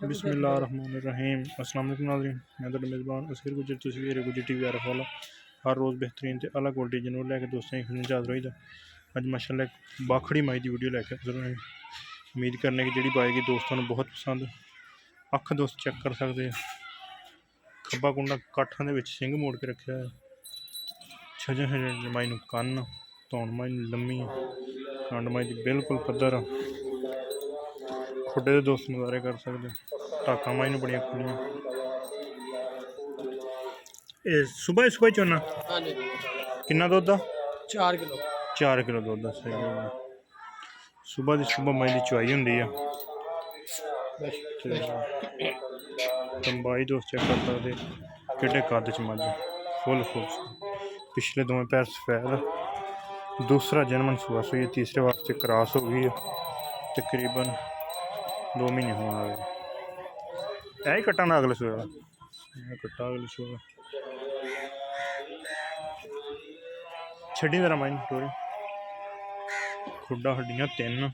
बिस्मिल्लाहिर्रहमानिर्रहीम। अस्सलाम वालेकुम नाज़रीन, मैं तो मेज़बान असगर गुजर तस्वीर गुजर टीवी आरफ वाला हर रोज़ बेहतरीन ते अलग क्वालिटी जानवर लैके दोस्तों की खिदमत हाज़र होई दा। अज माशाअल्लाह एक बाकड़ी माई की वीडियो लैके हाज़र होए। उम्मीद करने की जी पाएगी दोस्तों को बहुत पसंद। अख दोस्त चेक कर सकते हैं, खब्बा कुंडा काठा दे विच सिंग मोड़ के रखा है। छजे छजे माई नूं कन्न, धौन माई नूं लम्मी, खंड माई दी बिल्कुल पद्धर, खुडे दे दोस्त नज़ारे कर सकते। टाका माई नूं बड़ियां खुलियां। सुबह सुबह चोना किन्ना दुद्ध? 4 किलो 4 किलो दुद्ध। सही है, सुबह की सुबह माई की चुआई होंगी है। लंबाई दोस्त चेक कर सकते किड्डे कद च मझ फुल खूबसूरत। पिछले दोवें पैर सफेद, दूसरा जन्मन सुबह सुई, तीसरे वास्ते क्रॉस हो गई है। तकरीबन 2 महीने होने वाले। ही कट्टा ना अगले सुबह कट्टा अगले सुबह छड़ी तरह माइन टोरी। खुडा हड्डियां 3,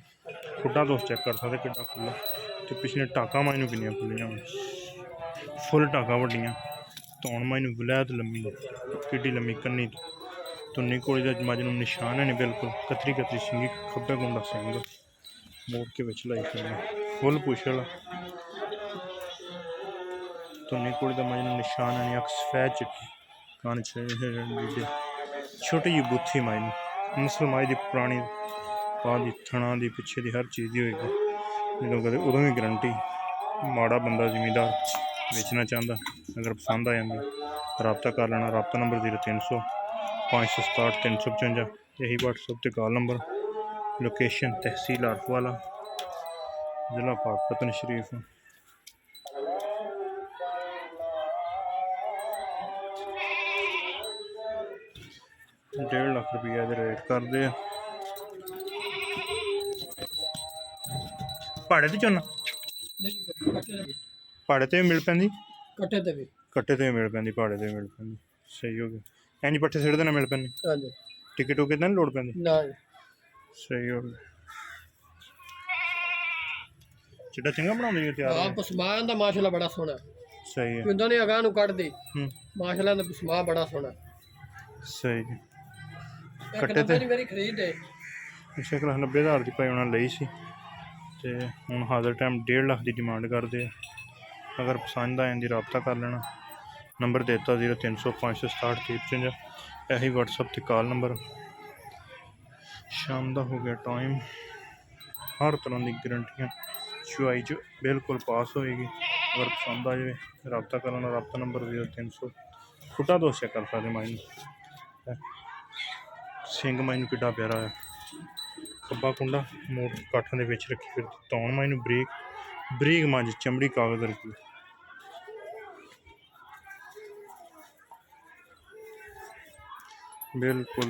खुडा दोस्त चेक कर सकते किड्डा खुला। तो पिछले टाका माई नूं किन्नियां खुलियां, फुल टाका वड्डियां। धौन माई नूं वलैत लम्मी, किड्डी लम्मी कन्नी तुन्नी कोड़ी दा मज नूं निशान है नहीं बिल्कुल। कतरी कतरी सिंगी, खब्बे कुंडा सिंग मोड़ के विच लाई करना, फुल पुछल। तुन्नी कोड़ी दा मज नूं निशान है नहीं, अख सफेद चिट्टी, कान छे छोटी जी बुत्थी माई नूं। नस्ल माई दी पुरानी, पा दी थणा दी पिछे दी हर चीज़ दी होएगी। जो कदे उदों भी गारंटी। माड़ा बंदा जिमीदार बेचना चाहता, अगर पसंद आ जाती रबता कर लेना। रबता नंबर 0300 567 355, यही व्हाट्सएप ते कॉल नंबर। लोकेशन तहसील आरफ वाला, जिला पाकपतन शरीफ। 1.5 लाख रुपया रेट करते हैं। भाड़े ते चोना भाड़े ते मिल पैंदी, कट्टे ते मिल पैंदी, भाड़े ते मिल पैंदी। सही हो गया। इंज पट्ठे सिट देना मिल पैंदी, टिकट टुकट नहीं लोड़ पैंदी। सही हो गया। चिट्टा चंगा बनाउंदी तैयार। हां, पसमान दा माशाल्लाह बड़ा सोहना। सही है। पिंडों ने अगाह नु कट दी माशाल्लाह दा पसमा बड़ा सोहना। सही है। कट्टे ते मेरी खरीद है। 1,90,000 की भाई उन्होंने लई सी ते हुण हाज़र टाइम 1.5 लाख की डिमांड करते हैं। अगर पसंद आ जाती रबता कर लेना। नंबर देता 0300 567 355, यही व्हाट्सएप ते कॉल नंबर। शाम का हो गया टाइम, हर तरह की गारंटियाँ चुआई च बिल्कुल पास होएगी। अगर पसंद आ जाए रबता कर लेना। रबता नंबर 0300। खुटा दोस्त चेक कर सकते माई सिंग माई नूं किड्डा प्यारा है। खब्बा कुंडा मोड़ काठों के विच रखी फिर। धौन माई नूं बरीक बरीक मंझ, चमड़ी कागज रखी, बिल्कुल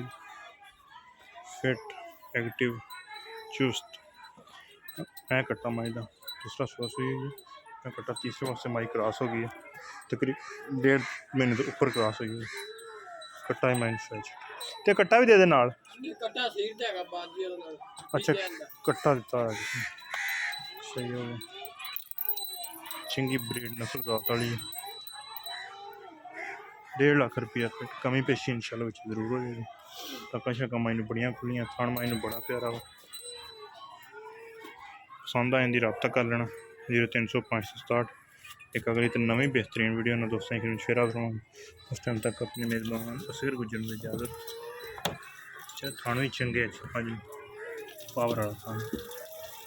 फिट एक्टिव चुस्त। मैं कट्टा माई का दूसरा सुबह सुई है। मैं कट्टा तीसरे वास्ते माई क्रॉस हो गई है। तकरीबन 1.5 महीने तो ऊपर क्रॉस हो गई है। कट्टा ही माइन सच ते कट्टा भी दे दे नाल। कट्टा सीट हैगा बाजी वाला नाल। अच्छा, कट्टा दिता है। सही हो गया। चिंगी ब्रीड नस्ल जात वाली 1.5 लाख रुपया कमी पेशी इंशाल्लाह विच जरूर हो जाएगी। टक्का शक्का माई नूं बड़ियां खुलियां, थान माई नूं बड़ा प्यारा वा। पसंद आ जाती रबता कर लेना। 0300 567। एक अगली तो नवी बेहतरीन वीडियो ना दोस्तों की फिर हाज़र होंगे। उस टाइम तक अपने मेज़बान असगर गुजर में इजाज़त। अच्छा, थान भी चंगे अच्छे पावर वाला थान।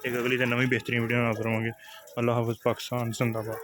एक अगली तो नवी बेहतरीन वीडियो हाज़र होंगे। अल्लाह हाफ़िज़। पाकिस्तान जिंदाबाद।